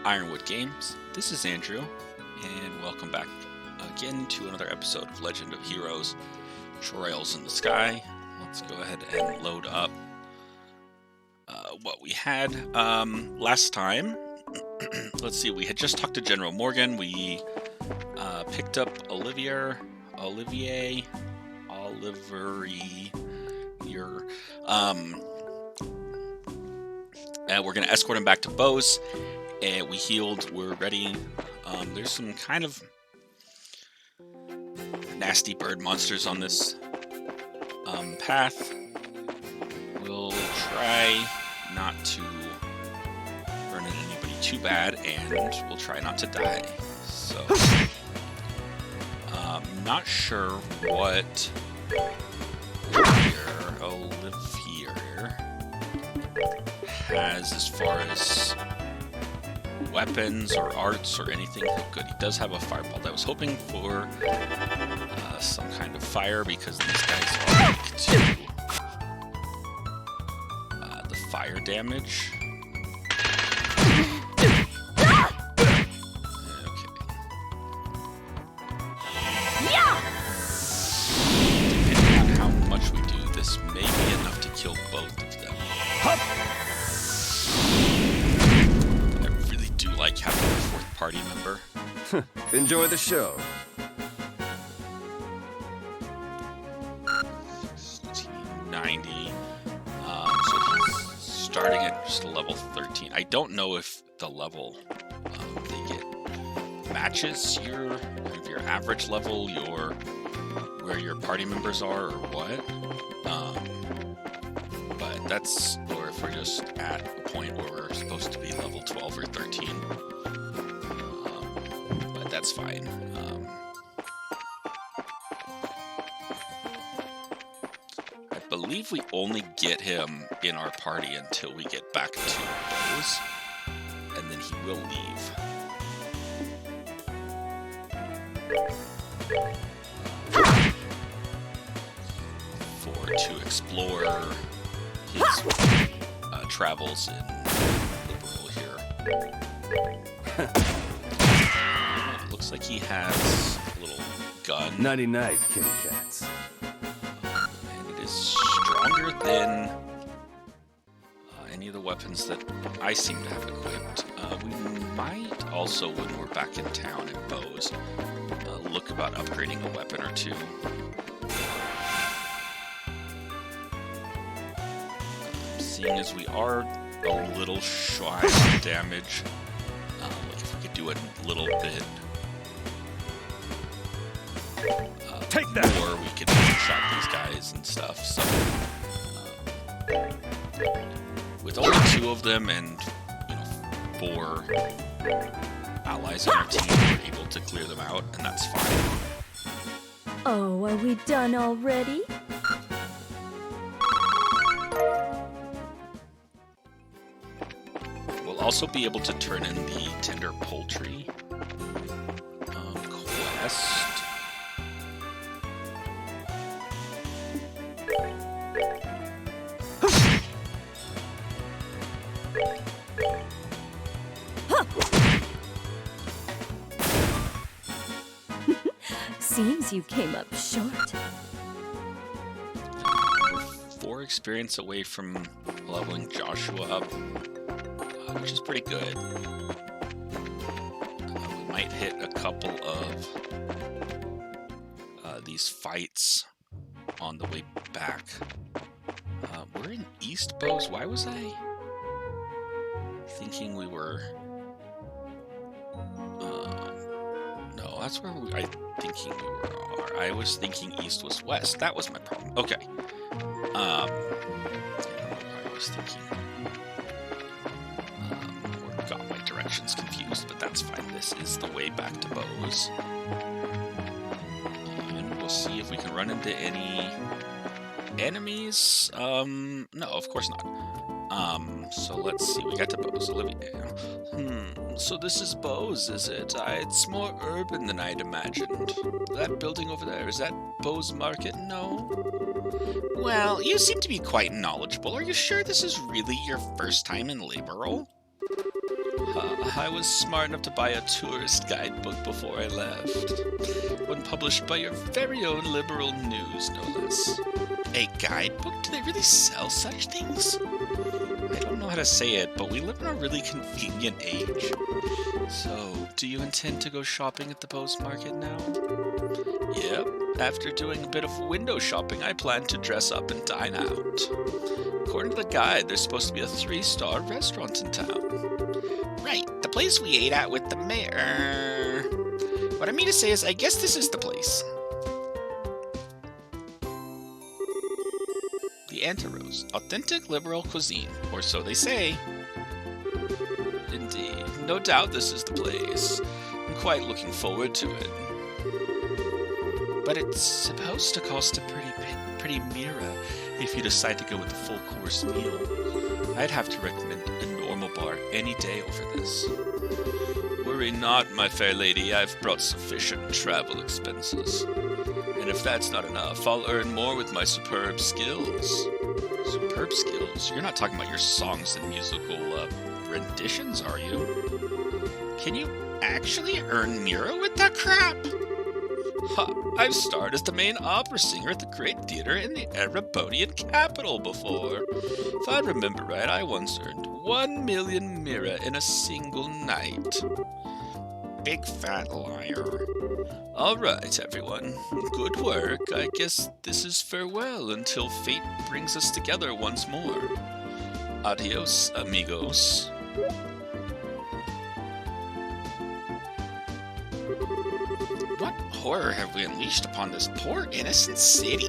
Ironwood Games. This is Andrew, and welcome back again to another episode of Legend of Heroes: Trails in the Sky. Let's go ahead and load up what we had last time. Let's see, we had just talked to General Morgan. We picked up Olivier, and we're going to escort him back to Bose. And we healed, we're ready. There's some kind of nasty bird monsters on this path. We'll try not to run into anybody too bad, and we'll try not to die. So, not sure what Olivier has as far as weapons or arts or anything. Good, he does have a firebolt. I was hoping for some kind of fire because these guys are weak to the fire damage. Okay. Depending on how much we do, this may be enough to kill both of them. I really do like having a fourth party member. Enjoy the show. 1690. So he's starting at just a level 13. I don't know if the level they get matches your average level, where your party members are, or what. But that's, or if we're just at a point where we're supposed to be level 12 or 13. But that's fine. I believe we only get him in our party until we get back to Bose, and then he will leave. To explore his travels in Liberal here. Looks like he has a little gun. Nighty night, kitty cats. And it is stronger than any of the weapons that I seem to have equipped. We might also, when we're back in town at Bose, look about upgrading a weapon or two. Seeing as we are a little shy on damage, like if we could do a little bit Take that! more, we could shot these guys and stuff. So, with only 2 of them and 4 allies on our team, we're able to clear them out, and that's fine. Oh, are we done already? We'll also be able to turn in the Tender Poultry quest. Seems you came up short. We're 4 experience away from leveling Joshua up, which is pretty good. We might hit a couple of these fights on the way back. We're in East Bose. Why was I thinking we were... no, that's where I thinking we were. I was thinking East was West. That was my problem. Okay. I don't know why I was thinking. Or got my directions confused, but that's fine. This is the way back to Bose. And we'll see if we can run into any enemies. No, of course not. So let's see. We got to Bose. So this is Bose, is it? It's more urban than I'd imagined. That building over there, is that Bose Market? No. Well, you seem to be quite knowledgeable. Are you sure this is really your first time in Liberal? I was smart enough to buy a tourist guidebook before I left. One published by your very own liberal news, no less. A guidebook? Do they really sell such things? I don't know how to say it, but we live in a really convenient age. So, do you intend to go shopping at the Bose Market now? Yep. After doing a bit of window shopping, I plan to dress up and dine out. According to the guide, there's supposed to be a 3-star restaurant in town. Right, the place we ate at with the mayor. What I mean to say is, I guess this is the place. The Antarose, authentic liberal cuisine, or so they say. Indeed, no doubt this is the place. I'm quite looking forward to it. But it's supposed to cost a pretty mira if you decide to go with a full-course meal. I'd have to recommend a normal bar any day over this. Worry not, my fair lady, I've brought sufficient travel expenses. And if that's not enough, I'll earn more with my superb skills. Superb skills? You're not talking about your songs and musical, renditions, are you? Can you actually earn mira with that crap? Ha! I've starred as the main opera singer at the Great Theatre in the Erebonian capital before. If I remember right, I once earned 1 million mira in a single night. Big fat liar. Alright, everyone. Good work. I guess this is farewell until fate brings us together once more. Adios, amigos. What horror have we unleashed upon this poor innocent city?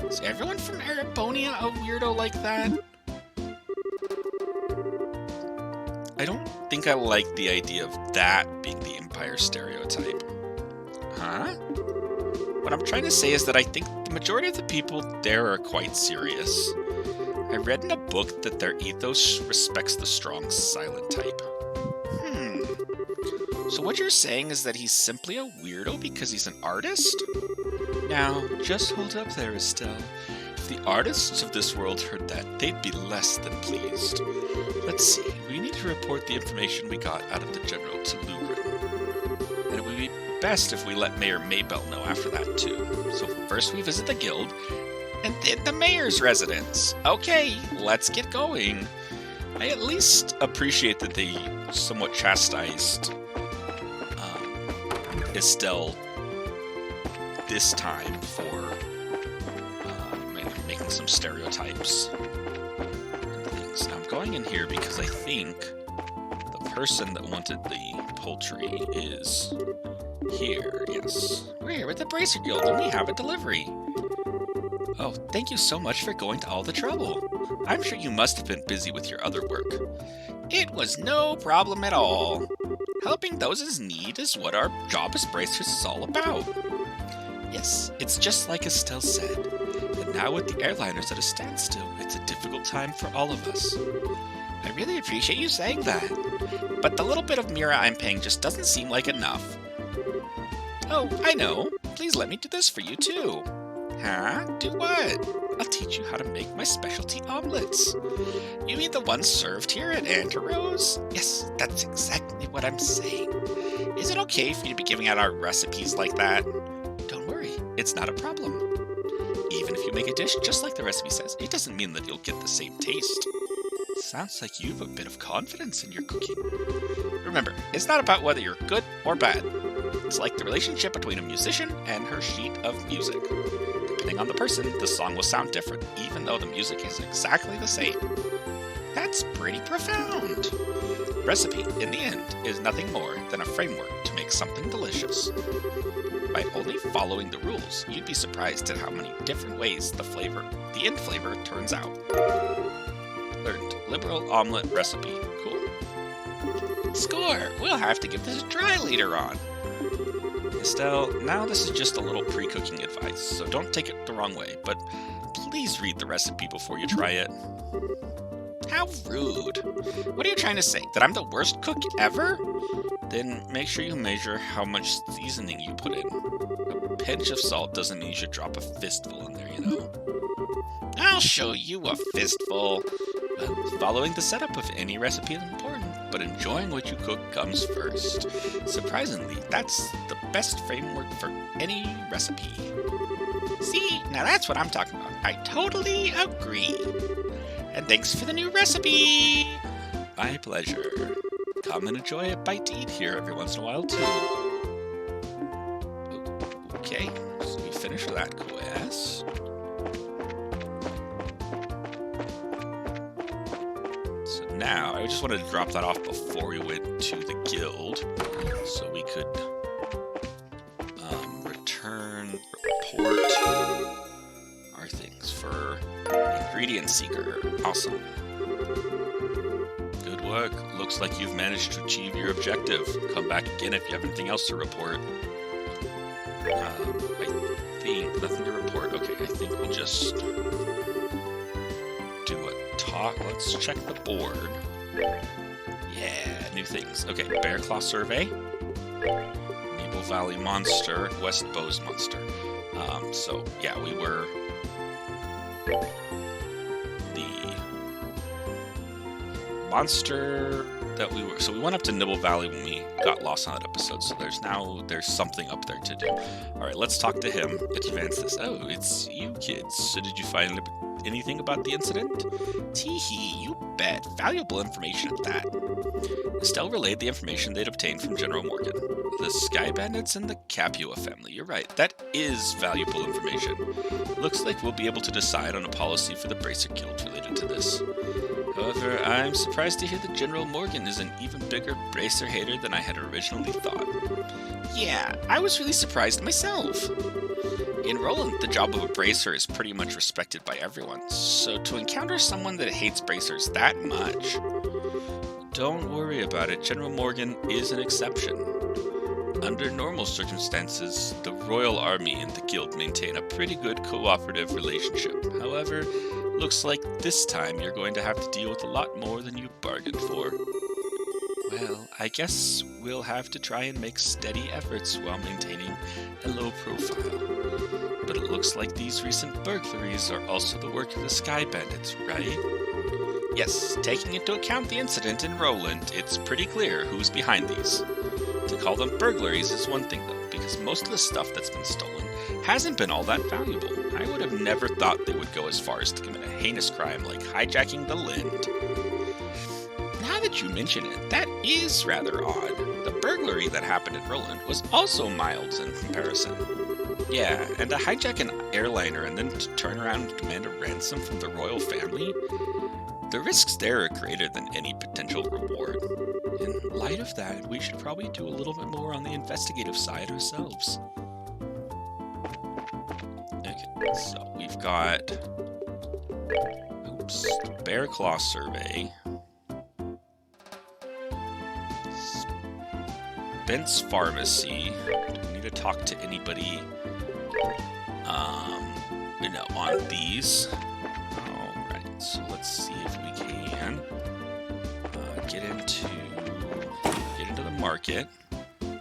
Is everyone from Erebonia a weirdo like that? I don't think I like the idea of that being the Empire stereotype. Huh? What I'm trying to say is that I think the majority of the people there are quite serious. I read in a book that their ethos respects the strong silent type. So what you're saying is that he's simply a weirdo because he's an artist? Now, just hold up there, Estelle. If the artists of this world heard that, they'd be less than pleased. Let's see, we need to report the information we got out of the General to Lugren. And it would be best if we let Mayor Maybell know after that, too. So first we visit the guild, and then the mayor's residence. Okay, let's get going. I at least appreciate that they somewhat chastised Estelle this time for making some stereotypes and things. Now I'm going in here because I think the person that wanted the poultry is here. Yes, we're here with the Bracer Guild and we have a delivery. Oh, thank you so much for going to all the trouble. I'm sure you must have been busy with your other work. It was no problem at all. Helping those in need is what our job as Bracers is all about. Yes, it's just like Estelle said. And now with the airliners at a standstill, it's a difficult time for all of us. I really appreciate you saying that. But the little bit of mira I'm paying just doesn't seem like enough. Oh, I know. Please let me do this for you too. Huh? Do what? I'll teach you how to make my specialty omelets. You mean the ones served here at Antarose? Yes, that's exactly what I'm saying. Is it okay for you to be giving out our recipes like that? Don't worry, it's not a problem. Even if you make a dish just like the recipe says, it doesn't mean that you'll get the same taste. Sounds like you have a bit of confidence in your cooking. Remember, it's not about whether you're good or bad. It's like the relationship between a musician and her sheet of music. Depending on the person, the song will sound different, even though the music is exactly the same. That's pretty profound. Recipe, in the end, is nothing more than a framework to make something delicious. By only following the rules, you'd be surprised at how many different ways the end flavor turns out. Learned liberal omelet recipe. Cool. Score! We'll have to give this a try later on. Estelle, now this is just a little pre-cooking advice, so don't take it the wrong way, but please read the recipe before you try it. How rude. What are you trying to say? That I'm the worst cook ever? Then make sure you measure how much seasoning you put in. A pinch of salt doesn't mean you should drop a fistful in there, you know? I'll show you a fistful. Well, following the setup of any recipe is important. but enjoying what you cook comes first. Surprisingly, that's the best framework for any recipe. See, now that's what I'm talking about. I totally agree. And thanks for the new recipe! My pleasure. Come and enjoy a bite to eat here every once in a while, too. Okay, so we finished that quest. So now, I just wanted to drop that off before we went to the guild, so we could report our things for Ingredient Seeker. Awesome. Good work. Looks like you've managed to achieve your objective. Come back again if you have anything else to report. I think nothing to report. Okay, I think we'll just do a talk. Let's check the board. Yeah, new things. Okay, Bear Claw Survey, Nebo Valley Monster, West Bowes Monster. So yeah, we were the monster that we were. So we went up to Nibble Valley when we got lost on that episode. So there's something up there to do. All right, let's talk to him. Advance this. Oh, it's you kids. So did you find anything about the incident? Teehee, you bet. Valuable information at that. Estelle relayed the information they'd obtained from General Morgan. The Sky Bandits and the Capua family. You're right. That is valuable information. Looks like we'll be able to decide on a policy for the Bracer Guild related to this. However, I'm surprised to hear that General Morgan is an even bigger Bracer hater than I had originally thought. Yeah, I was really surprised myself. In Roland, the job of a Bracer is pretty much respected by everyone, so to encounter someone that hates Bracers that much... Don't worry about it, General Morgan is an exception. Under normal circumstances, the Royal Army and the Guild maintain a pretty good cooperative relationship. However, looks like this time you're going to have to deal with a lot more than you bargained for. Well, I guess we'll have to try and make steady efforts while maintaining a low profile. But it looks like these recent burglaries are also the work of the Sky Bandits, right? Yes, taking into account the incident in Roland, it's pretty clear who's behind these. To call them burglaries is one thing though, because most of the stuff that's been stolen hasn't been all that valuable. I would have never thought they would go as far as to commit a heinous crime like hijacking the Lind. Now that you mention it, that is rather odd. The burglary that happened in Roland was also mild in comparison. Yeah, and to hijack an airliner and then to turn around and demand a ransom from the royal family? The risks there are greater than any potential reward. In light of that, we should probably do a little bit more on the investigative side ourselves. Okay, so we've got... Bear Claw Survey. Spence Pharmacy. Do we need to talk to anybody on these? Alright, so let's see if we can get into the market. Yeah,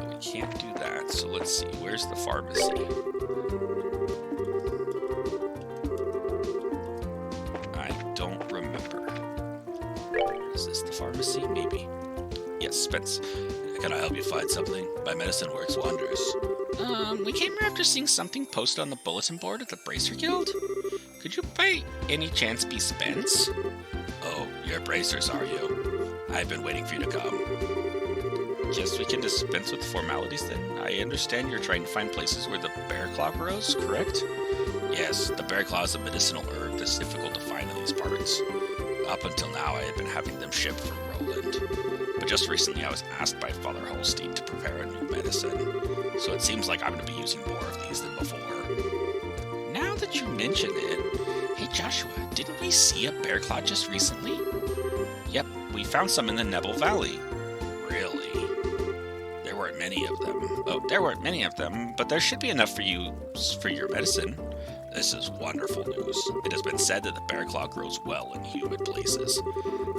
we can't do that, so let's see, where's the pharmacy? I don't remember. Is this the pharmacy? Maybe. Yes, Spence. Can I help you find something? My medicine works wonders. We came here after seeing something posted on the bulletin board at the Bracer Guild. Could you by any chance be Spence? Oh, you're Bracers, are you? I've been waiting for you to come. Guess we can dispense with formalities then. I understand you're trying to find places where the bear claw grows, correct? Yes, the bear claw is a medicinal herb that's difficult to find in these parts. Up until now, I had been having them shipped from Roland. But just recently, I was asked by Father Holstein to prepare a new medicine. So it seems like I'm going to be using more of these than before. Now that you mention it, hey Joshua, didn't we see a bear claw just recently? Yep, we found some in the Nebel Valley. Really? There weren't many of them. Oh, there weren't many of them, but there should be enough for you for your medicine. This is wonderful news. It has been said that the bear claw grows well in humid places.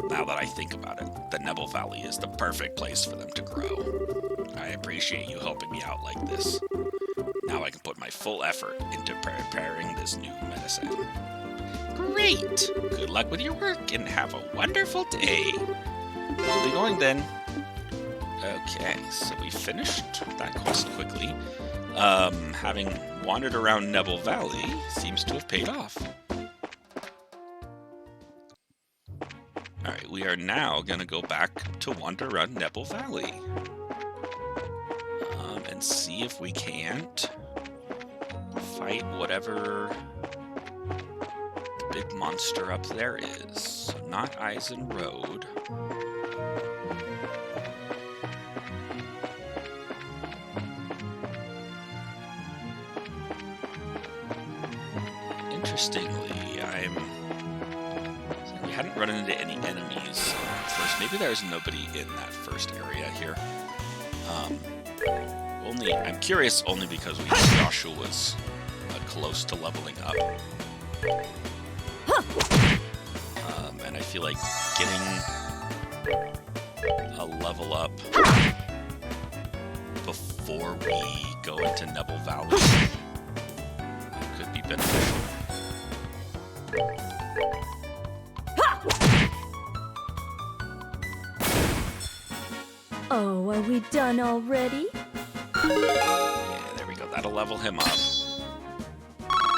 Now that I think about it, the Nebel Valley is the perfect place for them to grow. I appreciate you helping me out like this. Now I can put my full effort into preparing this new medicine. Great! Good luck with your work and have a wonderful day. We'll be going then. Okay, so we finished that quest quickly. Having wandered around Nebel Valley seems to have paid off. Alright, we are now going to go back to wander around Nebel Valley. And see if we can't fight whatever the big monster up there is. So not Eisen Road. Interestingly, we hadn't run into any enemies first. Maybe there's nobody in that first area here. I'm curious only because we know Joshua was close to leveling up. And I feel like getting a level up before we go into Nebel Valley could be beneficial. Oh, are we done already? Yeah, there we go. That'll level him up.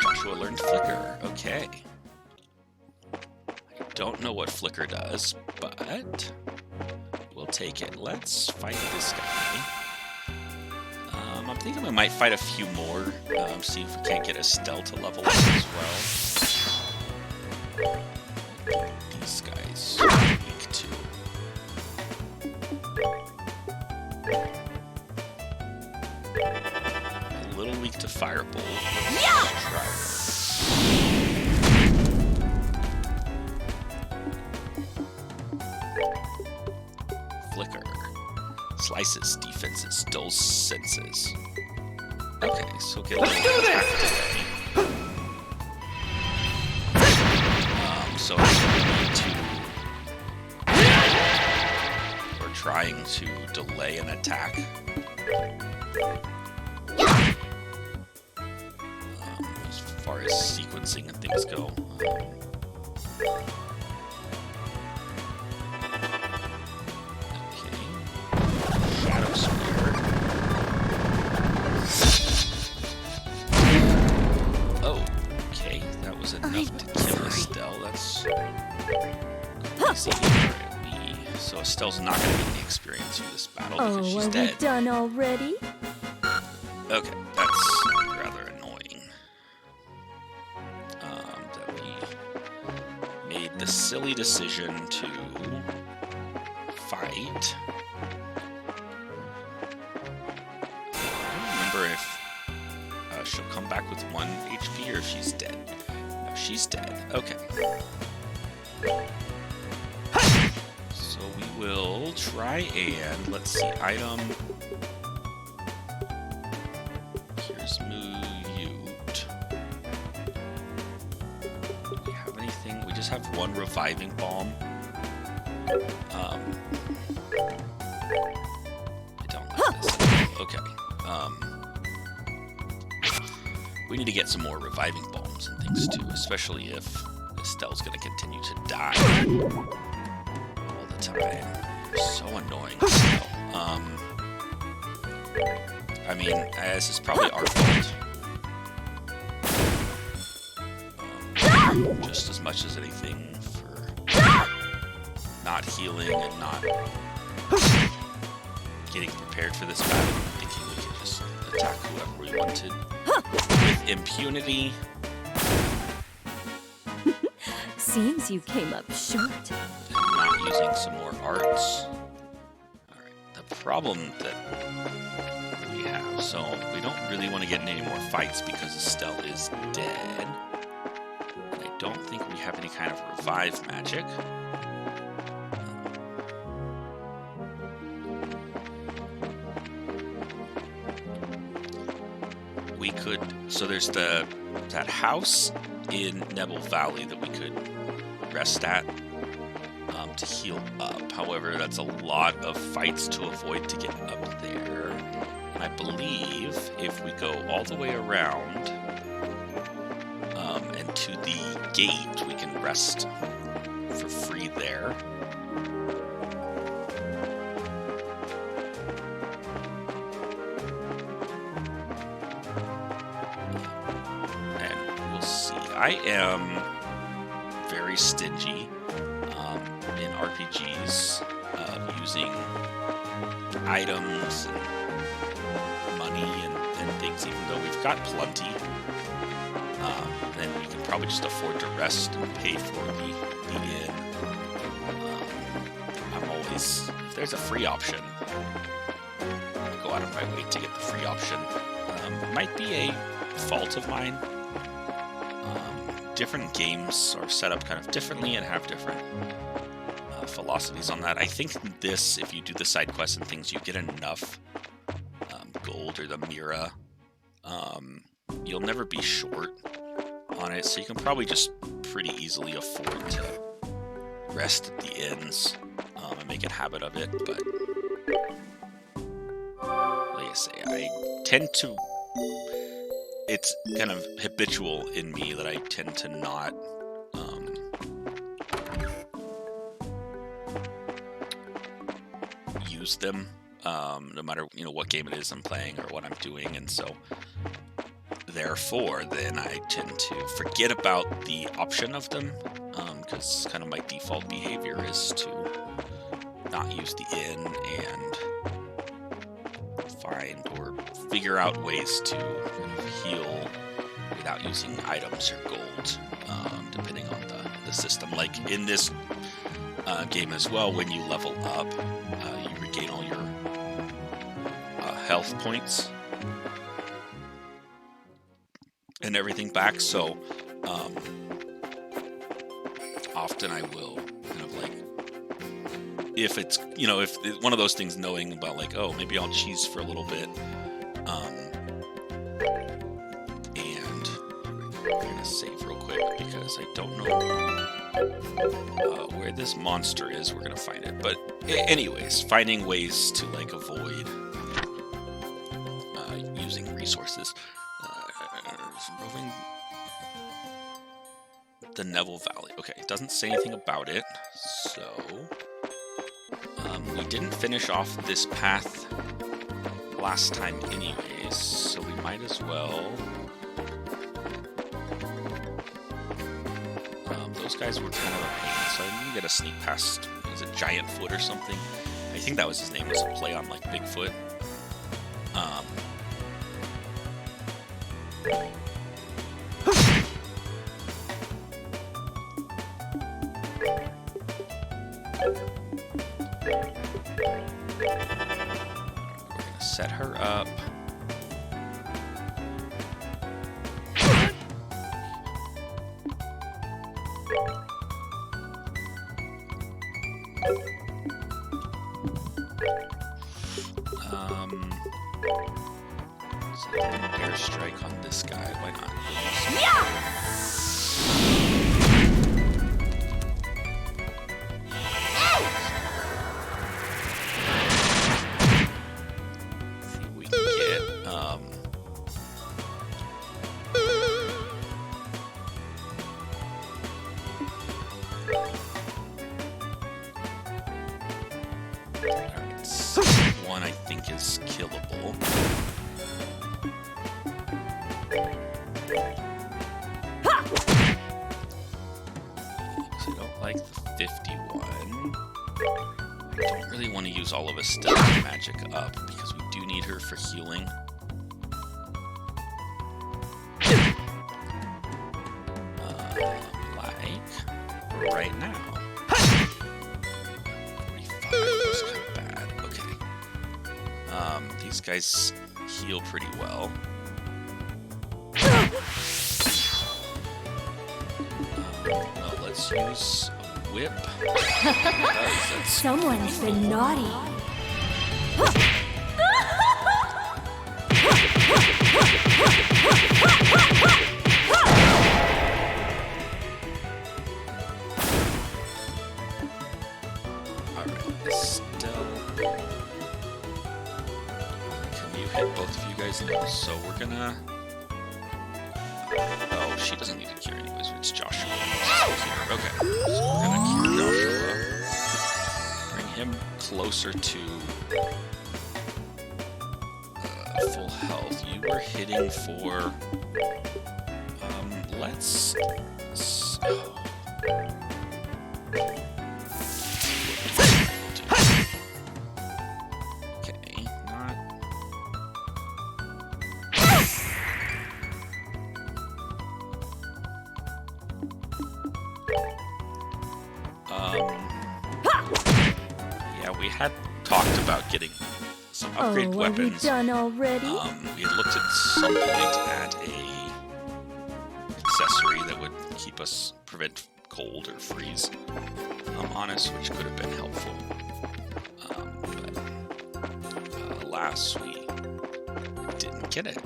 Joshua learned Flicker. Okay. I don't know what Flicker does, but we'll take it. Let's fight this guy. I'm thinking we might fight a few more. See if we can't get Estelle to level up as well. These guys are weak too. A little weak to Firebolt. Yeah! Flicker. Slices defenses, dulls senses. Okay, so get a little attack delay. So we need to... We're trying to delay an attack. As far as sequencing and things go. Okay. Shadow Spear. Oh, okay. That was enough to kill Estelle. That's crazy. So Estelle's not going to get the experience for this battle because she's are dead. we done already? Okay, that's rather annoying. That we made the silly decision to fight. I don't remember if she'll come back with 1 HP or if she's dead. No, she's dead. Okay. So we will try and, let's see, item... Here's Mute. Do we have anything? We just have 1 Reviving Balm. I don't like this. Okay. We need to get some more Reviving Balms and things too, especially if Estelle's going to continue to die all the time. So annoying, Estelle. I mean, this is probably our fault. Just as much as anything for not healing and not getting prepared for this battle, thinking we could just attack whoever we wanted with impunity. Seems you came up short. And not using some more arts. Alright, the problem that we have, so we don't really want to get in any more fights because Estelle is dead. And I don't think we have any kind of revive magic. We could, so there's that house in Nebel Valley that we could rest at to heal up. However, that's a lot of fights to avoid to get up there. And I believe if we go all the way around and to the gate, we can rest for free there. And we'll see. I am very stingy in RPGs of using items and money and things, even though we've got plenty. Then we can probably just afford to rest and pay for the inn. I'm always, if there's a free option, I'll go out of my way to get the free option. Might be a fault of mine. Different games are set up kind of differently and have different philosophies on that. I think this, if you do the side quests and things, you get enough gold or the mira. You'll never be short on it, so you can probably just pretty easily afford to rest at the inns and make a habit of it. But like I say, I tend to, it's kind of habitual in me that I tend to not use them, no matter what game it is I'm playing or what I'm doing, and so therefore then I tend to forget about the option of them, because kind of my default behavior is to not use the inn and find or figure out ways to heal without using items or gold, depending on the system. Like in this game as well, when you level up, you regain all your health points and everything back, so often I will kind of like, if it's, if it's one of those things, knowing about like, oh, maybe I'll cheese for a little bit, and I'm gonna save real quick because I don't know where this monster is. We're gonna find it, but anyways, finding ways to like avoid using resources. Roving the Neville Valley. Okay, it doesn't say anything about it, so we didn't finish off this path last time anyways, so we might as well. Those guys were kind of a pain, so I didn't get a sneak past. Was it Giant Foot or something? I think that was his name. Was a play on like Bigfoot. Set her up. Set an airstrike on this guy. Why not? One I think is killable. So I don't like the 51. I don't really want to use all of Estella's magic up because we do need her for healing. Like right now. 45 is kind of bad. Okay. These guys heal pretty well. Well, let's use a whip. Someone's been naughty. Alright, Estelle. Can you hit both of you guys now? So we're gonna... Oh, she doesn't need a cure anyways. It's Joshua. Okay. So we're gonna cure Joshua. Bring him closer to full health. You were hitting for... let's... Oh. Okay, not... Yeah, we had talked about getting some upgraded Oh, are we weapons. done already? We had looked at some point at a accessory that would keep us prevent cold or freeze on us, which could have been helpful. But alas, we didn't get it.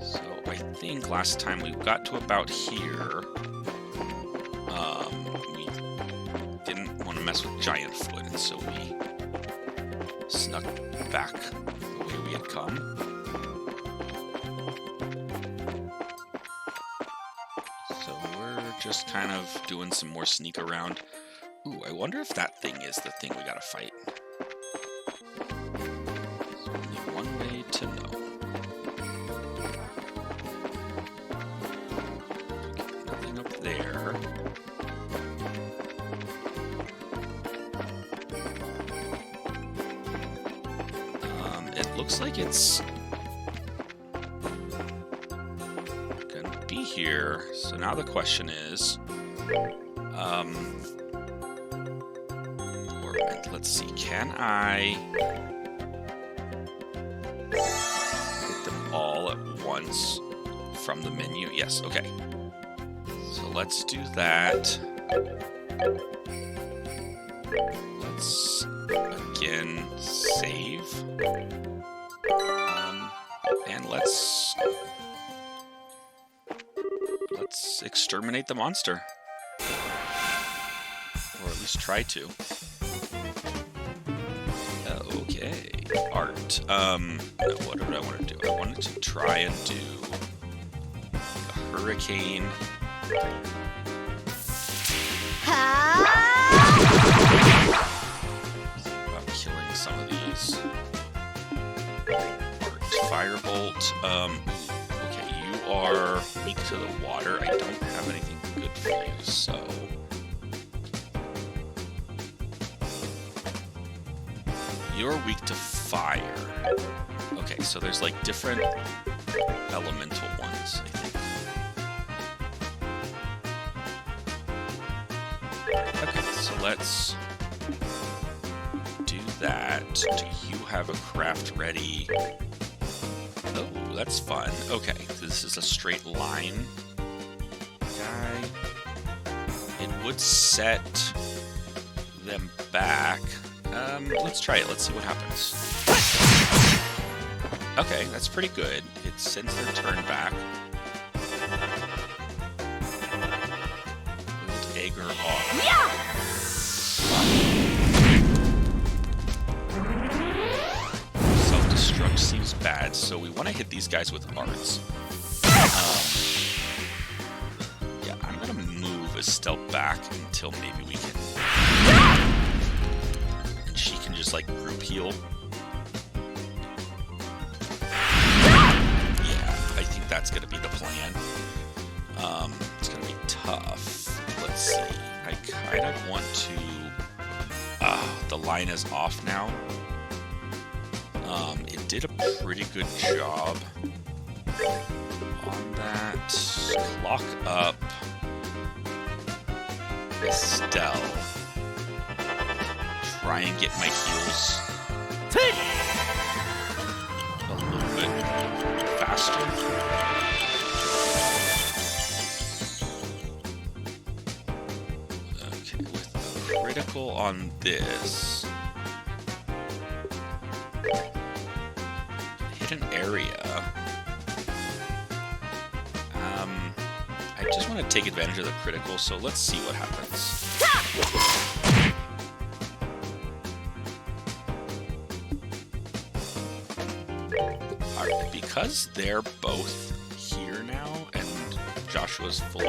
So I think last time we got to about here. We didn't want to mess with Giant Foot, and so we snuck back the way we had come. So we're just kind of doing some more sneak around. Ooh, I wonder if that thing is the thing we gotta fight. There's only one way to know. Okay, nothing up there. It looks like it's gonna be here. So now the question is, let's see, can I hit them all at once from the menu? Yes, okay. So let's do that. Let's again save. And let's exterminate the monster. Or at least try to. Okay. Art. What did I want to do? I wanted to try and do a hurricane. About killing some of these. Firebolt. Okay, you are weak to the water. I don't have anything good for you, so... You're weak to fire. Okay, so there's like different elemental ones, I think. Okay, so let's do that. Do you have a craft ready? Oh, that's fun. Okay, this is a straight line guy. It would set them back. Let's try it. Let's see what happens. Okay, that's pretty good. It sends their turn back. Old Ager off. Yeah! Self-destruct seems bad, so we want to hit these guys with arts. Yeah, I'm gonna move Estelle back until maybe we can... And she can just, like, group heal. Yeah, I think that's gonna be the plan. It's gonna be tough. Let's see. I kind of want to... the line is off now. It did a pretty good job on that. Clock up Estelle. Try and get my heals a little bit faster. Okay, with a critical on this. Hit an area. I just want to take advantage of the critical, so let's see what happens. because they're both here now and Joshua's fully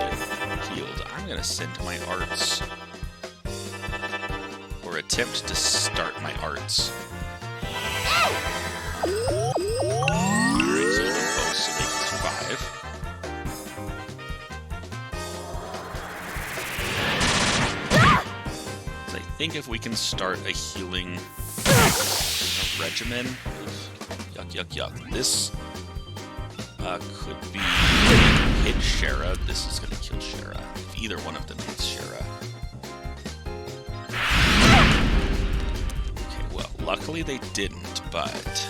healed, I'm going to send my arts. Or attempt to start my arts. Here I heal them both so they can survive. So I think if we can start a healing regimen, yuck, yuck, yuck. This could be hit Shara. This is going to kill Shara. If either one of them hits Shara. Okay, well, luckily they didn't, but...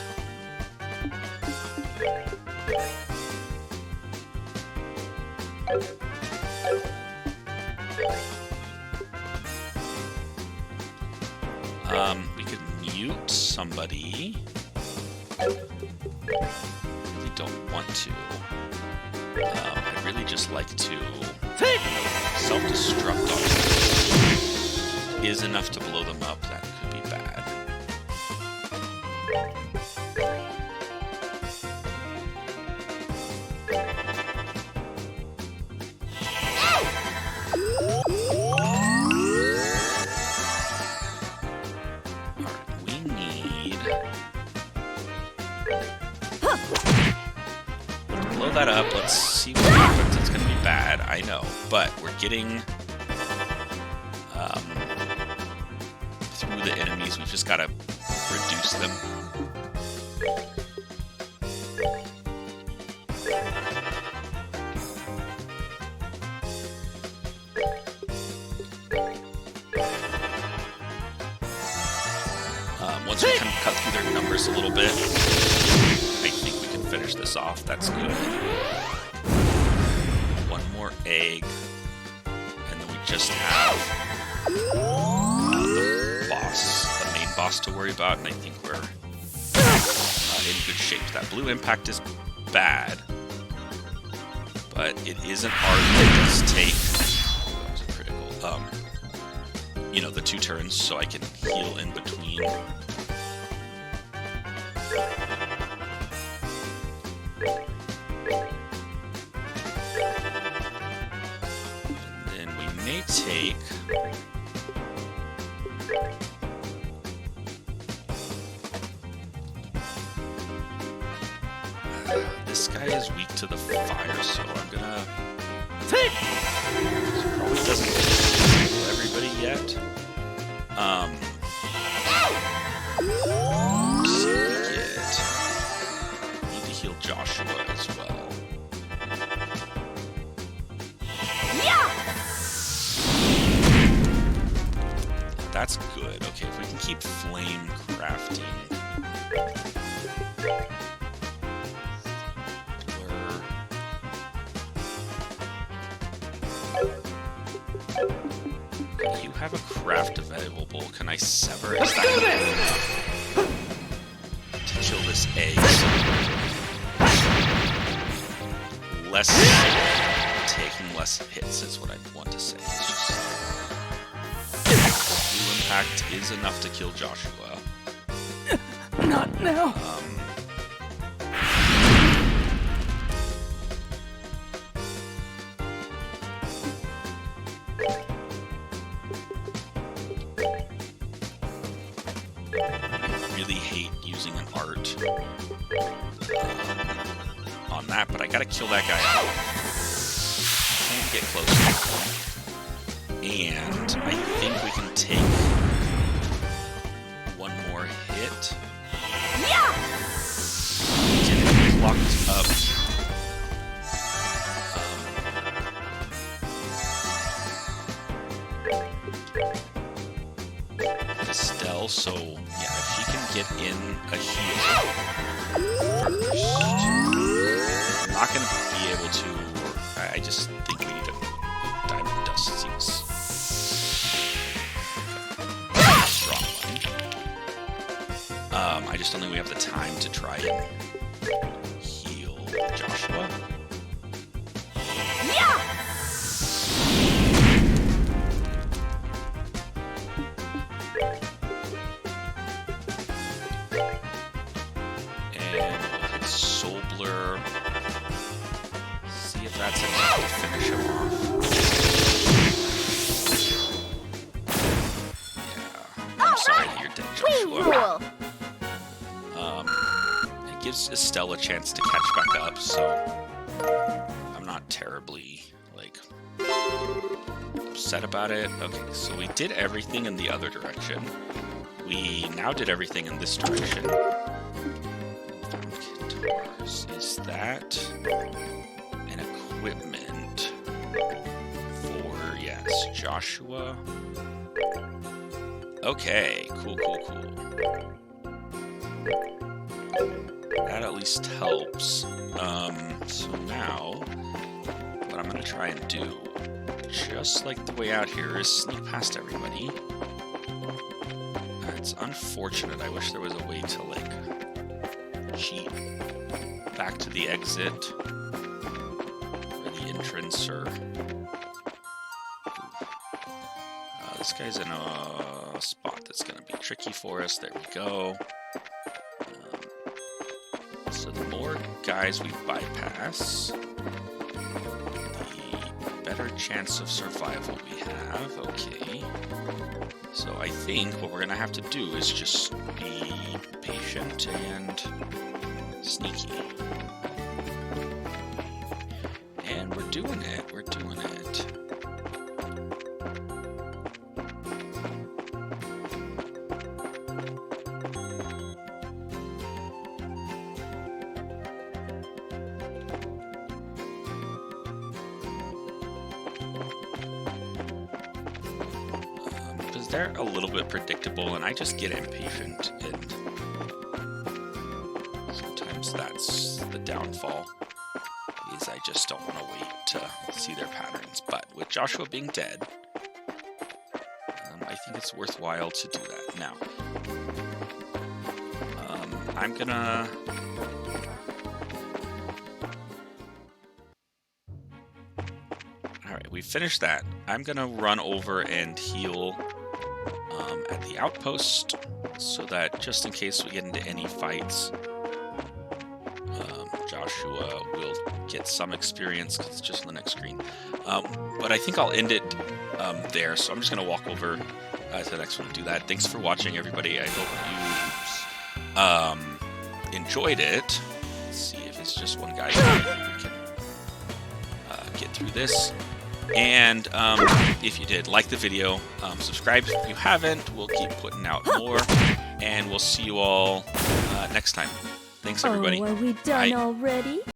we could mute somebody. I really don't want to. I'd really just like to self-destruct on them. Is enough to blow them up. That could be bad. That up. Let's see what happens. It's going to be bad, I know, but we're getting through the enemies. We've just got to reduce them. Once we kind of cut through their numbers a little bit, I think we can finish this off. That's good. One more egg, and then we just have the boss, the main boss to worry about, and I think we're in good shape. That blue impact is bad, but it isn't hard to just take. That was a critical. You know, the 2 turns, so I can heal in between. Take this guy is weak to the fire, so I'm gonna take. Probably doesn't kill everybody yet. So we need to heal Joshua as well. That's good. Okay, if we can keep flame crafting. You have a craft available. Can I sever? Is that enough to kill this egg? Less taking less hits is what I want to say. It's just impact is enough to kill Joshua. Not now. I really hate using an art on that, but I gotta kill that guy out. Can't get close. And I think we can take one more hit. Yeah! Get it locked up. Estelle, so yeah, if she can get in a heal first. I'm not going to be able to, I just think we need a diamond dust seems strong one. I just don't think we have the time to try and heal Joshua. Yeah! And we'll hit Soul Blur gives Estelle a chance to catch back up, so I'm not terribly, like, upset about it. Okay, so we did everything in the other direction. We now did everything in this direction. Guitars. Is that an equipment for, yes, Joshua? Okay, cool. That at least helps. So now, what I'm gonna try and do, just like the way out here, is sneak past everybody. It's unfortunate. I wish there was a way to, like, cheat back to the exit or the entrance, or... this guy's in a spot that's going to be tricky for us. There we go. So the more guys we bypass, the better chance of survival we have. Okay. So I think what we're going to have to do is just be patient and sneaky. And we're doing it. They're a little bit predictable, and I just get impatient, and sometimes that's the downfall, is I just don't want to wait to see their patterns. But with Joshua being dead, I think it's worthwhile to do that. Now, I'm gonna... Alright, we finished that. I'm gonna run over and heal at the outpost, so that just in case we get into any fights, Joshua will get some experience, because it's just on the next screen. But I think I'll end it there, so I'm just going to walk over to the next one and do that. Thanks for watching, everybody. I hope you enjoyed it. Let's see if it's just one guy. We can get through this. And if you did, like the video, subscribe if you haven't. We'll keep putting out more, and we'll see you all next time. Thanks, everybody. Oh, are we done Bye. already?